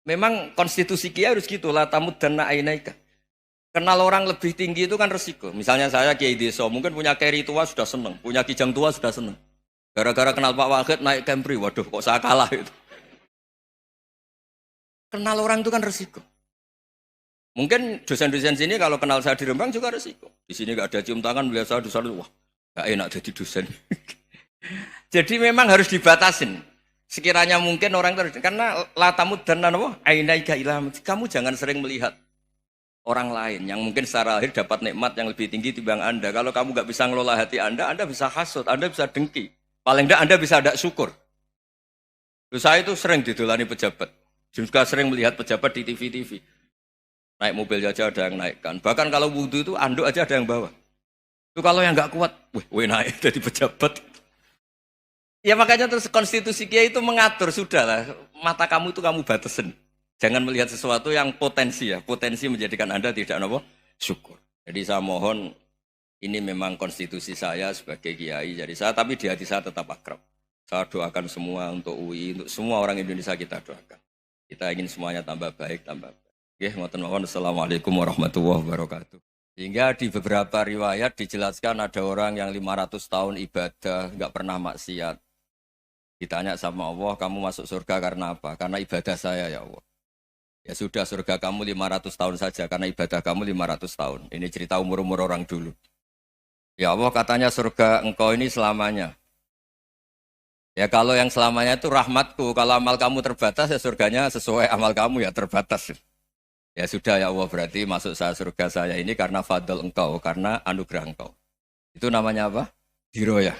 Memang konstitusi Kiai harus gitu lah tamuddanna ainaika. Kenal orang lebih tinggi itu kan resiko. Misalnya saya Kiai Deso, mungkin punya carry tua sudah seneng, punya kijang tua sudah seneng. Gara-gara kenal Pak Wahid naik Camry, waduh kok saya kalah itu. Kenal orang itu kan resiko. Mungkin dosen-dosen sini kalau kenal saya di Rembang juga resiko. Di sini gak ada cium tangan, melihat saya dosen, wah gak enak jadi dosen. Jadi memang harus dibatasin. Sekiranya mungkin orang terus, karena latamud dan nanawa ainaika ilham. Kamu jangan sering melihat orang lain yang mungkin secara lahir dapat nikmat yang lebih tinggi timbang Anda. Kalau kamu gak bisa ngelola hati Anda bisa hasut, Anda bisa dengki. Paling tidak Anda bisa ada syukur. Saya itu sering didolani pejabat. Juga sering melihat pejabat di TV-TV. Naik mobil aja ada yang naikkan. Bahkan kalau wudhu itu anduk aja ada yang bawa. Itu kalau yang nggak kuat, wih naik jadi pejabat. Ya makanya terus konstitusi Kiai itu mengatur, sudahlah. Mata kamu itu kamu batasin. Jangan melihat sesuatu yang potensi ya. Potensi menjadikan Anda tidak apa? Syukur. Jadi saya mohon, ini memang konstitusi saya sebagai Kiai. Jadi saya, tapi di hati saya tetap akrab. Saya doakan semua untuk UI, untuk semua orang Indonesia kita doakan. Kita ingin semuanya tambah baik, tambah baik. Oke, Assalamualaikum warahmatullahi wabarakatuh. Sehingga di beberapa riwayat dijelaskan ada orang yang 500 tahun ibadah, nggak pernah maksiat. Ditanya sama Allah, kamu masuk surga karena apa? Karena ibadah saya ya Allah. Ya sudah, surga kamu 500 tahun saja, karena ibadah kamu 500 tahun. Ini cerita umur-umur orang dulu. Ya Allah, katanya surga engkau ini selamanya. Ya kalau yang selamanya itu rahmatku, kalau amal kamu terbatas ya surganya sesuai amal kamu ya terbatas. Ya sudah ya Allah, berarti masuk saya surga saya ini karena fadl engkau, karena anugerah engkau. Itu namanya apa? Diroyah.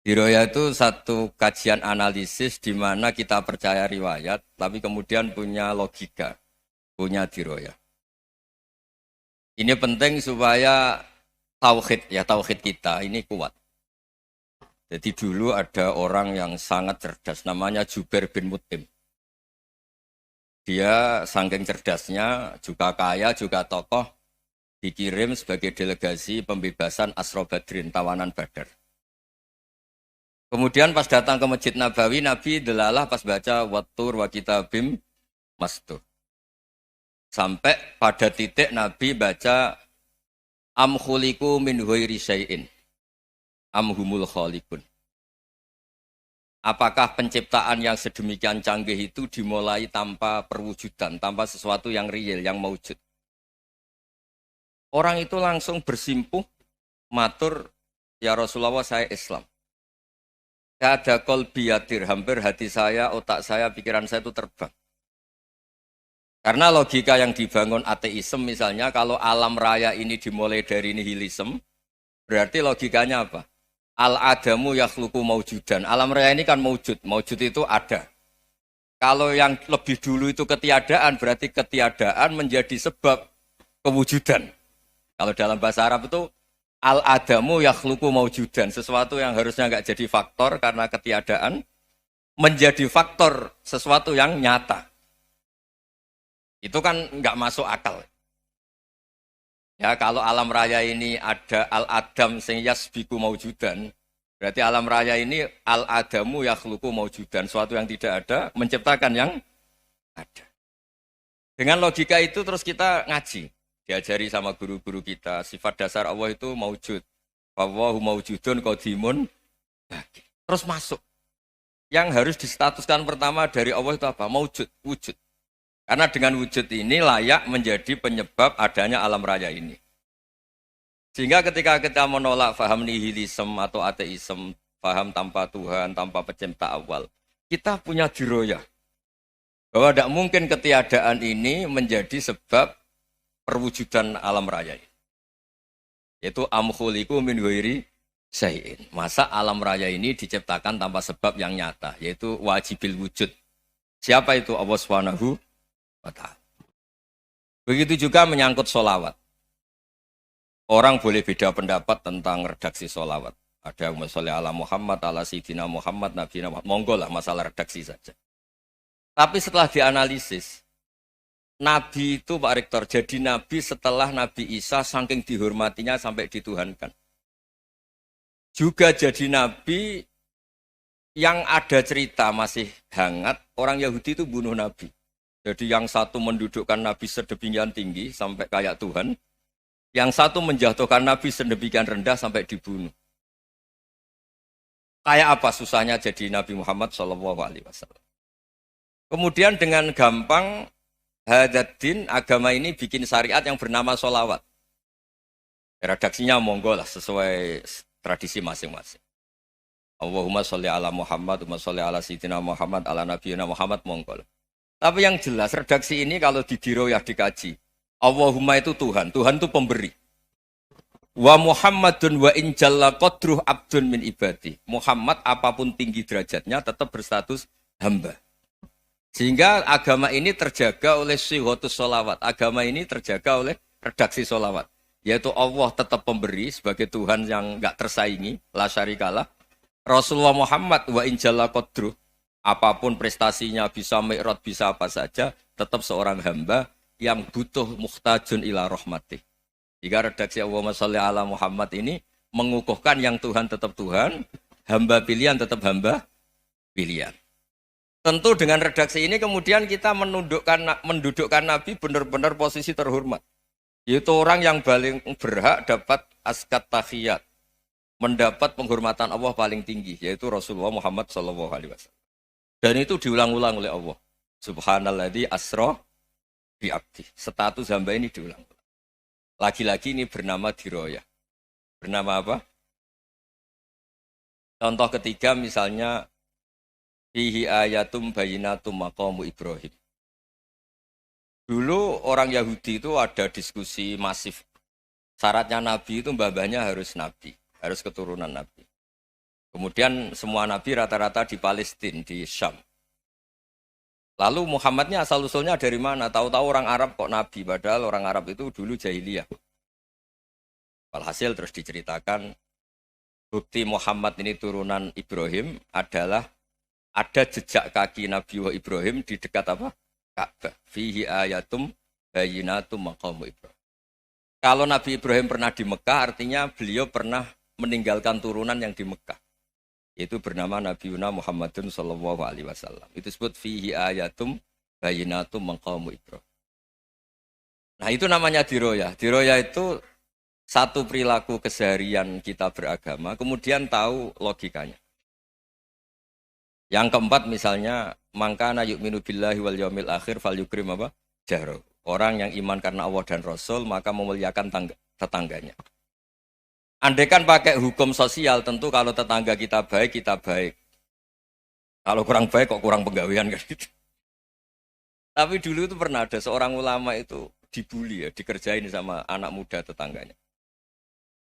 Diroyah itu satu kajian analisis di mana kita percaya riwayat, tapi kemudian punya logika, punya diroyah. Ini penting supaya tauhid kita ini kuat. Jadi dulu ada orang yang sangat cerdas, namanya Jubair bin Mut'im. Dia saking cerdasnya, juga kaya, juga tokoh, dikirim sebagai delegasi pembebasan Asra Badrin, tawanan Badar. Kemudian pas datang ke Masjid Nabawi, Nabi delalah pas baca Wattur wa kitabim mastur. Sampai pada titik Nabi baca Am khuliku min ghairi syai'in am humul khaliqun. Apakah penciptaan yang sedemikian canggih itu dimulai tanpa perwujudan, tanpa sesuatu yang real, yang maujud? Orang itu langsung bersimpuh, matur, ya Rasulullah saya Islam. Ada qalbi yatir, hampir hati saya, otak saya, pikiran saya itu terbang. Karena logika yang dibangun ateisme misalnya, kalau alam raya ini dimulai dari nihilisme, berarti logikanya apa? Al-adamu yakhluqu maujudan. Alam raya ini kan maujud. Maujud itu ada. Kalau yang lebih dulu itu ketiadaan, berarti ketiadaan menjadi sebab kewujudan. Kalau dalam bahasa Arab itu al-adamu yakhluqu maujudan. Sesuatu yang harusnya nggak jadi faktor karena ketiadaan, menjadi faktor sesuatu yang nyata. Itu kan nggak masuk akal. Ya, kalau alam raya ini ada al-adam sing yasbiku maujudan, berarti alam raya ini al-adamu yakhluqu maujudan, suatu yang tidak ada menciptakan yang ada. Dengan logika itu terus kita ngaji, diajari sama guru-guru kita, sifat dasar Allah itu maujud. Wallahu maujudun qadimun. Terus masuk. Yang harus distatuskan pertama dari Allah itu apa? Maujud, wujud. Karena dengan wujud ini layak menjadi penyebab adanya alam raya ini. Sehingga ketika kita menolak faham nihilisme atau ateisme, faham tanpa Tuhan, tanpa pencipta awal, kita punya diroyah. Bahwa tidak mungkin ketiadaan ini menjadi sebab perwujudan alam raya ini. Yaitu amkhuliku min ghairi syai'in. Masa alam raya ini diciptakan tanpa sebab yang nyata, yaitu wajibil wujud. Siapa itu? Allah Subhanahu wa ta'ala. Begitu juga menyangkut sholawat. Orang boleh beda pendapat tentang redaksi sholawat. Ada yang sholli ala Muhammad, ala Sayyidina Muhammad, Nabi Muhammad. Monggo lah masalah redaksi saja. Tapi setelah dianalisis, Nabi itu Pak Rektor, jadi Nabi setelah Nabi Isa saking dihormatinya sampai dituhankan. Juga jadi Nabi yang ada cerita masih hangat, orang Yahudi itu bunuh Nabi. Jadi yang satu mendudukkan Nabi sedemikian tinggi sampai kayak Tuhan, yang satu menjatuhkan Nabi sedemikian rendah sampai dibunuh. Kayak apa susahnya jadi Nabi Muhammad SAW. Kemudian dengan gampang Hadaddin agama ini bikin syariat yang bernama sholawat. Redaksinya monggo lah sesuai tradisi masing-masing. Allahumma sholli ala Muhammad, Allahumma sholli ala Sayyidina Muhammad, ala Nabiyina Muhammad, monggo lah. Tapi yang jelas redaksi ini kalau didiroyah dikaji, Allahumma itu Tuhan, Tuhan itu pemberi. Wa Muhammadun wa in jalla qadruh abdun min ibadi. Muhammad apapun tinggi derajatnya tetap berstatus hamba. Sehingga agama ini terjaga oleh syihotus sholawat. Agama ini terjaga oleh redaksi sholawat. Yaitu Allah tetap pemberi sebagai Tuhan yang enggak tersaingi, la syarikalah. Rasulullah Muhammad wa in jalla qadruh. Apapun prestasinya, bisa mi'raj, bisa apa saja, tetap seorang hamba yang butuh muhtajun ila rahmatih. Jika redaksi Allahumma sholli ala Muhammad ini mengukuhkan yang Tuhan tetap Tuhan, hamba pilihan tetap hamba pilihan. Tentu dengan redaksi ini kemudian kita mendudukkan Nabi benar-benar posisi terhormat. Yaitu orang yang paling berhak dapat askat tahiyat, mendapat penghormatan Allah paling tinggi, yaitu Rasulullah Muhammad SAW. Dan itu diulang-ulang oleh Allah. Subhanalladzi asra bi abdi. Status hamba ini diulang. Lagi-lagi ini bernama diroyah. Bernama apa? Contoh ketiga misalnya fihi ayatum bayinatum maqamu Ibrahim. Dulu orang Yahudi itu ada diskusi masif. Syaratnya Nabi itu mbah-mbahnya harus Nabi. Harus keturunan Nabi. Kemudian semua Nabi rata-rata di Palestina, di Syam. Lalu Muhammadnya asal-usulnya dari mana? Tahu-tahu orang Arab kok Nabi, padahal orang Arab itu dulu jahiliyah. Walhasil terus diceritakan, bukti Muhammad ini turunan Ibrahim adalah ada jejak kaki Nabi Ibrahim di dekat apa? Ka'bah. Fihi ayatum bayinatum maqamu Ibrahim. Kalau Nabi Ibrahim pernah di Mekah, artinya beliau pernah meninggalkan turunan yang di Mekah. Itu bernama Nabiuna Muhammadun sallallahu alaihi wasallam. Itu disebut fihi ayatum bayinatum maqamu Ibrahim. Nah, itu namanya diroyah. Diroyah itu satu perilaku keseharian kita beragama, kemudian tahu logikanya. Yang keempat misalnya, mangkana yu'minu billahi wal yaumil akhir falyukrim apa? Jahro. Orang yang iman karena Allah dan Rasul, maka memuliakan tetangganya. Andaikan pakai hukum sosial, tentu kalau tetangga kita baik, kita baik. Kalau kurang baik, kok kurang penggawean kan gitu. Tapi dulu itu pernah ada seorang ulama itu dibully ya, dikerjain sama anak muda tetangganya.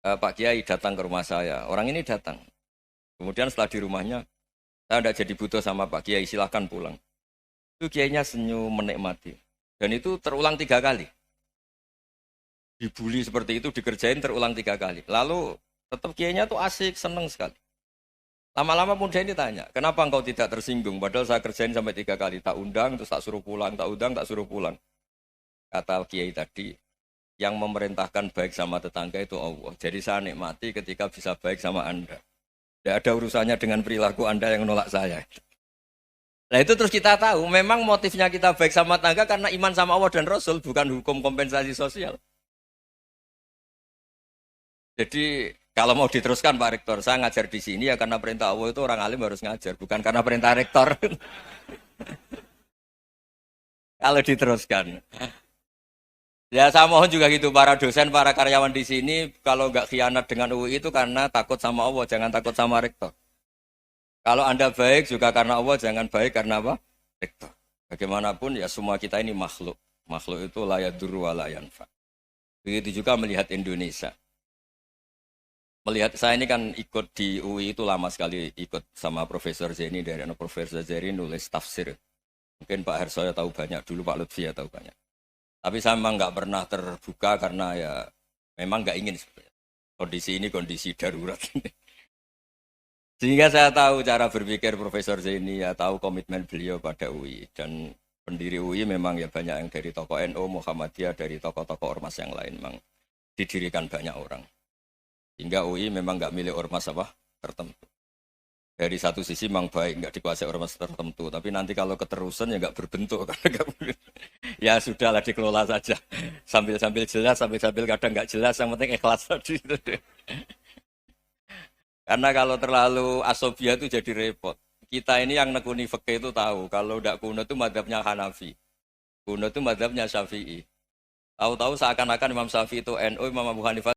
Pak Kiai datang ke rumah saya, orang ini datang. Kemudian setelah di rumahnya, saya tidak jadi butuh sama Pak Kiai, silahkan pulang. Itu Kiainya senyum menikmati. Dan itu terulang 3 kali. Dibully seperti itu, dikerjain terulang 3 kali. Lalu tetap Kiainya tuh asik, seneng sekali. Lama-lama muda ini tanya, kenapa engkau tidak tersinggung? Padahal saya kerjain sampai 3 kali. Tak undang, terus tak suruh pulang, tak undang, tak suruh pulang. Kata Kiai tadi, yang memerintahkan baik sama tetangga itu Allah. Jadi saya nikmati ketika bisa baik sama Anda. Tidak ada urusannya dengan perilaku Anda yang menolak saya. Nah itu terus kita tahu, memang motifnya kita baik sama tetangga karena iman sama Allah dan Rasul, bukan hukum kompensasi sosial. Jadi kalau mau diteruskan Pak Rektor, saya ngajar di sini ya karena perintah Allah itu orang alim harus ngajar, bukan karena perintah Rektor. Kalau diteruskan. Ya saya mohon juga gitu, para dosen, para karyawan di sini, kalau nggak khianat dengan UI itu karena takut sama Allah, jangan takut sama Rektor. Kalau Anda baik juga karena Allah, jangan baik karena apa? Rektor. Bagaimanapun ya semua kita ini makhluk. Makhluk itu la yadurru wa la yanfa. Begitu juga melihat Indonesia. Melihat saya ini kan ikut di UI itu lama sekali, ikut sama Profesor Zeni, dari anak Profesor Zeni nulis tafsir. Mungkin Pak Hersoyo tahu banyak, dulu Pak Lutfi ya tahu banyak. Tapi saya memang nggak pernah terbuka karena ya memang nggak ingin sebenarnya. Kondisi ini kondisi darurat. Sehingga saya tahu cara berpikir Profesor Zeni, ya tahu komitmen beliau pada UI. Dan pendiri UI memang ya banyak yang dari tokoh NU, Muhammadiyah, dari tokoh-tokoh ormas yang lain. Memang didirikan banyak orang. Hingga UI memang nggak milih ormas apa tertentu. Dari satu sisi memang baik, nggak dikuasai ormas tertentu. Tapi nanti kalau keterusan ya nggak berbentuk. Ya sudahlah dikelola saja. Sambil-sambil jelas, sambil-sambil kadang nggak jelas. Yang penting ikhlas tadi. Karena kalau terlalu asobia itu jadi repot. Kita ini yang nekuni fikih itu tahu. Kalau udah kuno itu madhabnya Hanafi. Kuno itu madhabnya Syafi'i. Tahu-tahu seakan-akan Imam Syafi'i itu NU, Imam Abu Hanifah